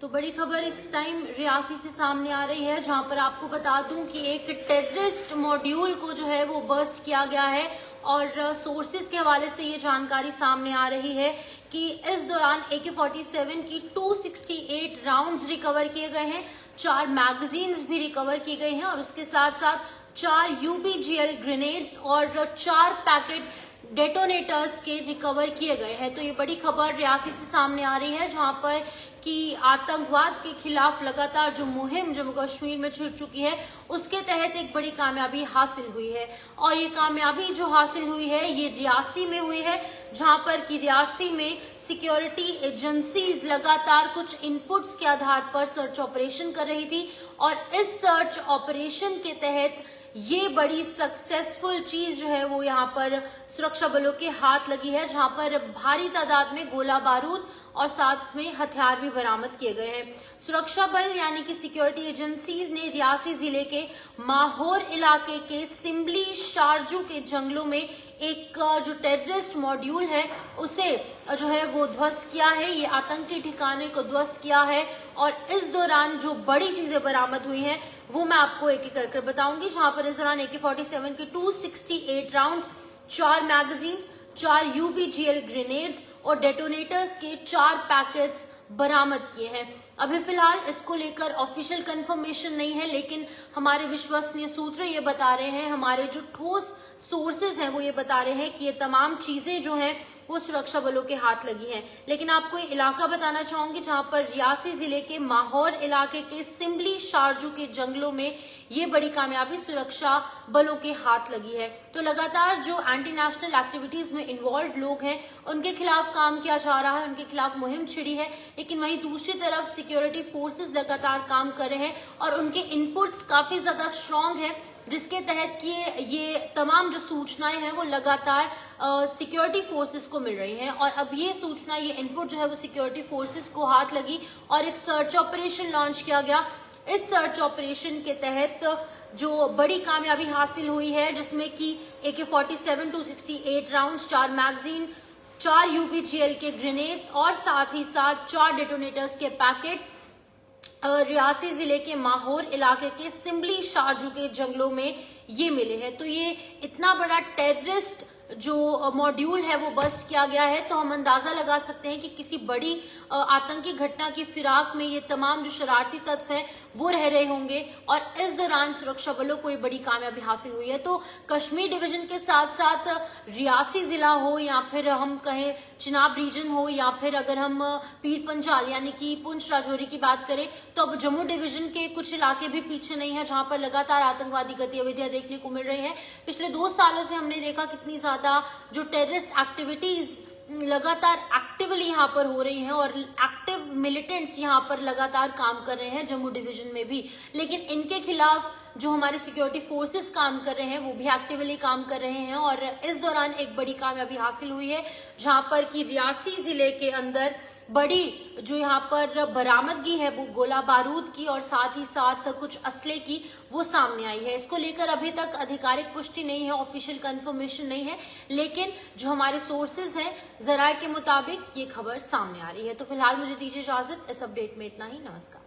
तो बड़ी खबर इस टाइम रियासी से सामने आ रही है, जहां पर आपको बता दूं कि एक टेररिस्ट मॉड्यूल को जो है वो बर्स्ट किया गया है और सोर्सेज के हवाले से ये जानकारी सामने आ रही है कि इस दौरान AK-47 की 268 राउंड्स रिकवर किए गए हैं, 4 मैगजीन्स भी रिकवर की गई हैं और उसके साथ साथ 4 UPGL ग्रेनेड्स और 4 पैकेट डेटोनेटर्स के रिकवर किए गए हैं। तो ये बड़ी खबर रियासी से सामने आ रही है, जहां पर कि आतंकवाद के खिलाफ लगातार जो मुहिम जम्मू कश्मीर में छिड़ चुकी है उसके तहत एक बड़ी कामयाबी हासिल हुई है। और ये कामयाबी जो हासिल हुई है ये रियासी में हुई है, जहां पर कि रियासी में सिक्योरिटी एजेंसीज लगातार कुछ इनपुट्स के आधार पर सर्च ऑपरेशन कर रही थी और इस सर्च ऑपरेशन के तहत ये बड़ी सक्सेसफुल चीज जो है वो यहाँ पर सुरक्षा बलों के हाथ लगी है, जहां पर भारी तादाद में गोला बारूद और साथ में हथियार भी बरामद किए गए हैं। सुरक्षा बल यानी कि सिक्योरिटी एजेंसीज ने रियासी जिले के माहौर इलाके के सिमली शारजू के जंगलों में एक जो टेररिस्ट मॉड्यूल है उसे जो है वो ध्वस्त किया है, ये आतंकी ठिकाने को ध्वस्त किया है। और इस दौरान जो बड़ी चीजें बरामद हुई हैं वो मैं आपको एक एक करके बताऊंगी, जहां पर इस दौरान AK-47 के 268 राउंड्स, 4 मैगजीन्स, 4 UPGL ग्रेनेड्स और डेटोनेटर्स के 4 पैकेट्स बरामद किए हैं। अभी फिलहाल इसको लेकर ऑफिशियल कंफर्मेशन नहीं है, लेकिन हमारे विश्वसनीय सूत्र ये बता रहे हैं, हमारे जो ठोस सोर्सेज हैं वो ये बता रहे हैं कि ये तमाम चीजें जो हैं वो सुरक्षा बलों के हाथ लगी हैं। लेकिन आपको ये इलाका बताना चाहूंगी जहां पर रियासी जिले के माहौर इलाके के सिमली शारजू के जंगलों में ये बड़ी कामयाबी सुरक्षा बलों के हाथ लगी है। तो लगातार जो एंटी नेशनल एक्टिविटीज में इन्वॉल्व लोग हैं उनके खिलाफ काम किया जा रहा है, उनके खिलाफ मुहिम छिड़ी है, लेकिन वहीं दूसरी तरफ सिक्योरिटी फोर्सेस लगातार काम कर रहे हैं और उनके इनपुट्स काफी ज्यादा स्ट्रांग है, जिसके तहत कि ये तमाम जो सूचनाएं हैं वो लगातार सिक्योरिटी फोर्सेस को मिल रही हैं। और अब ये सूचना, ये इनपुट जो है वो सिक्योरिटी फोर्सेस को हाथ लगी और एक सर्च ऑपरेशन लॉन्च किया गया। इस सर्च ऑपरेशन के तहत जो बड़ी कामयाबी हासिल हुई है, जिसमें कि AK-47 268 राउंड्स, 4 मैगजीन, 4 UPGL के ग्रेनेड्स और साथ ही साथ 4 डेटोनेटर्स के पैकेट रियासी जिले के माहौर इलाके के सिमली शारजू के जंगलों में ये मिले हैं। तो ये इतना बड़ा टेररिस्ट जो मॉड्यूल है वो बस्ट किया गया है, तो हम अंदाजा लगा सकते हैं कि किसी बड़ी आतंकी घटना की फिराक में ये तमाम जो शरारती तत्व हैं वो रह रहे होंगे और इस दौरान सुरक्षा बलों को ये बड़ी कामयाबी हासिल हुई है। तो कश्मीर डिवीजन के साथ साथ रियासी जिला हो या फिर हम कहें चिनाब रीजन हो या फिर अगर हम पीर पंजाल यानी कि पुंछ राजौरी की बात करें, तो अब जम्मू डिवीजन के कुछ इलाके भी पीछे नहीं है, जहां पर लगातार आतंकवादी गतिविधियां देखने को मिल रही है। पिछले 2 सालों से हमने देखा कितनी ज्यादा जो टेररिस्ट एक्टिविटीज लगातार एक्टिवली यहाँ पर हो रही हैं और एक्टिव मिलिटेंट्स यहाँ पर लगातार काम कर रहे हैं जम्मू डिवीजन में भी, लेकिन इनके खिलाफ जो हमारे सिक्योरिटी फोर्सेस काम कर रहे हैं वो भी एक्टिवली काम कर रहे हैं। और इस दौरान एक बड़ी कामयाबी हासिल हुई है, जहां पर कि रियासी जिले के अंदर बड़ी जो यहाँ पर बरामदगी है वो गोला बारूद की और साथ ही साथ कुछ असले की वो सामने आई है। इसको लेकर अभी तक आधिकारिक पुष्टि नहीं है, ऑफिशियल कंफर्मेशन नहीं है, लेकिन जो हमारे सोर्सेज हैं जराये के मुताबिक ये खबर सामने आ रही है। तो फिलहाल मुझे दीजिए इजाजत, इस अपडेट में इतना ही। नमस्कार।